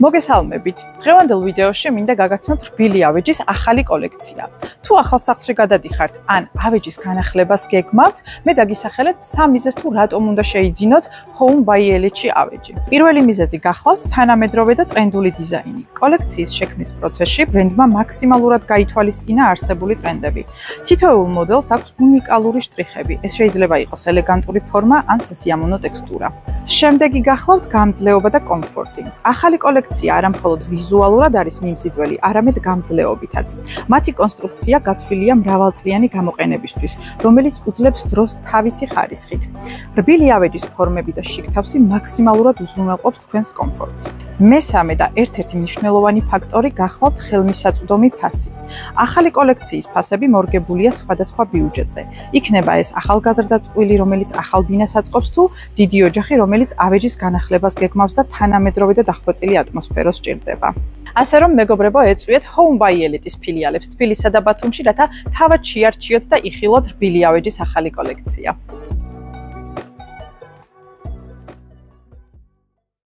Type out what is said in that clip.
მოგესალმებით. დღევანდელ ვიდეოში მინდა გაგაცნოთ რბილი ავეჯის ახალი კოლექცია. თუ ახალ სახლში გადადიხართ ან ავეჯის განახლებას გეგმავთ, მე დაგისახელებ სამ მიზეზს თუ რატომ უნდა შეიძინოთ Home by Elite-ში ავეჯი. პირველი მიზეზი გახლავთ თანამედროვე და ტრენდული დიზაინი. კოლექციის შექმნის პროცესში ბრენდმა მაქსიმალურად გაითვალისწინა არსებული ტრენდები. თითოეულ მოდელს აქვს უნიკალური შტრიხები. ეს შეიძლება იყოს ელეგანტური ფორმა ან სასიამოვნო ტექსტურა. შემდეგი გახლავთ გამძლეობა და კომფორტი. ახალი კოლექცია არა მხოლოდ ვიზუალურად არის მიმზიდველი, არამედ გამძლეობითაც. მათი კონსტრუქცია გათვლილია მრავალწლიანი გამოყენებისთვის, რომელიც უძლებს დროს თავისი ხარისხით. რბილი ავეჯის ფორმები და შიგთავსი მაქსიმალურად უზრუნველყოფს თქვენს კომფორტს. მესამე და ერთ-ერთი მნიშვნელოვანი ფაქტორი გახლავთ ხელმისაწვდომი ფასი. ახალი კოლექციის ფასები მორგებულია სხვადასხვა ბიუჯეტზე. იქნება ეს ახალგაზრდა წყვილი, რომელიც ახალ ბინას აწყობს, თუ დიდი ოჯახი, რომელიც ავეჯის განახლებას გეგმავს და თანამედროვე და დახვეწილი ატმოსფერო სჭირდება. ასე რომ მეგობრებო, ეწვიეთ Home by Elite-ის ფილიალებს თბილისსა და ბათუმში, რათა თავად შეარჩიოთ და იხილოთ რბილი ავეჯის ახალი კოლექცია.